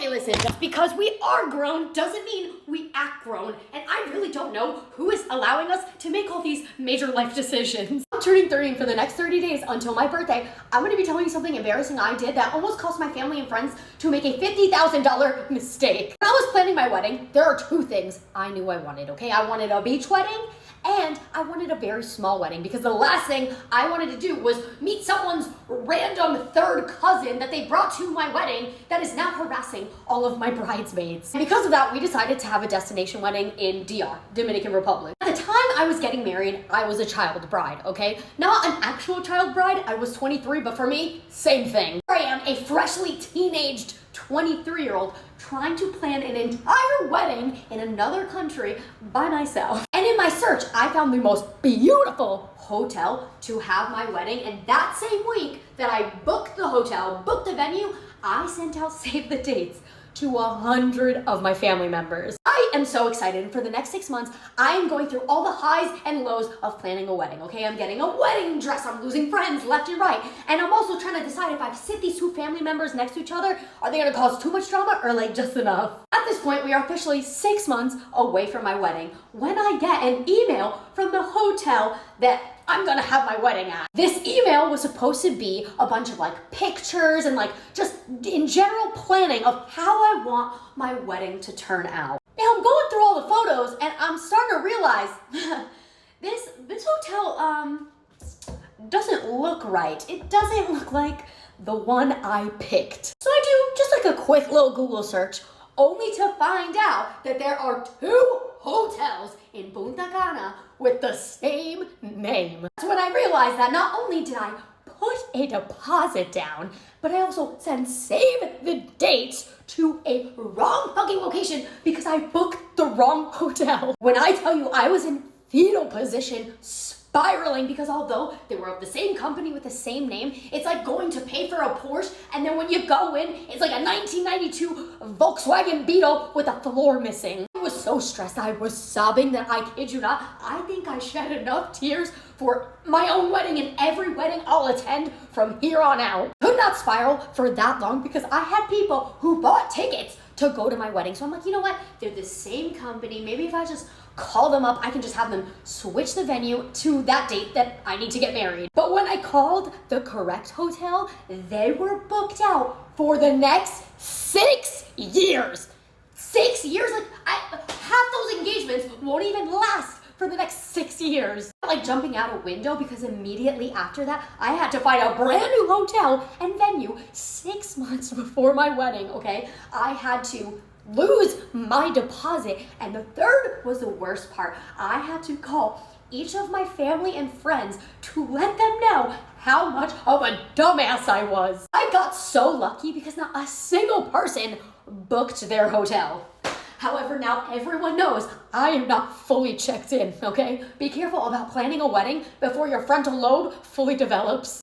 Okay, listen, just because we are grown doesn't mean we act grown, and I really don't know who is allowing us to make all these major life decisions. I'm turning 30, and for the next 30 days until my birthday, I'm gonna be telling you something embarrassing I did that almost cost my family and friends to make a $50,000 mistake. When I was planning my wedding, there are two things I knew I wanted, okay? I wanted a beach wedding, and I wanted a very small wedding because the last thing I wanted to do was meet someone's random third cousin that they brought to my wedding that is now harassing all of my bridesmaids. And because of that, we decided to have a destination wedding in DR, Dominican Republic. At the time I was getting married, I was a child bride, okay? Not an actual child bride, I was 23, but for me, same thing. Here I am, a freshly teenaged 23-year-old trying to plan an entire wedding in another country by myself. And in my search, I found the most beautiful hotel to have my wedding. And that same week that I booked the hotel, booked the venue, I sent out save the dates to 100 of my family members. I am so excited, and for the next 6 months, I am going through all the highs and lows of planning a wedding, okay? I'm getting a wedding dress, I'm losing friends left and right, and I'm also trying to decide if I sit these two family members next to each other, are they gonna cause too much drama or like just enough? At this point, we are officially 6 months away from my wedding when I get an email from the hotel that I'm gonna have my wedding at. This email was supposed to be a bunch of like pictures and like just in general planning of how I want my wedding to turn out. Now I'm going through all the photos and I'm starting to realize this hotel doesn't look right. It doesn't look like the one I picked. So I do just like a quick little Google search only to find out that there are two hotels in Punta Cana with the same name. That's when I realized that not only did I put a deposit down, but I also sent save the dates to a wrong fucking location because I booked the wrong hotel. When I tell you I was in fetal position, spiraling, because although they were of the same company with the same name, it's like going to pay for a Porsche and then when you go in, it's like a 1992 Volkswagen Beetle with a floor missing. I was so stressed, I was sobbing that I kid you not, I think I shed enough tears for my own wedding and every wedding I'll attend from here on out. Could not spiral for that long because I had people who bought tickets to go to my wedding. So I'm like, you know what? They're the same company. Maybe if I just call them up, I can just have them switch the venue to that date that I need to get married. But when I called the correct hotel, they were booked out for the next 6 years. 6 years? Like, half those engagements won't even last for the next 6 years. Like jumping out a window because immediately after that, I had to find a brand new hotel and venue 6 months before my wedding, okay? I had to lose my deposit, and the third was the worst part. I had to call each of my family and friends to let them know how much of a dumbass I was. I got so lucky because not a single person booked their hotel. However, now everyone knows I am not fully checked in, okay? Be careful about planning a wedding before your frontal lobe fully develops.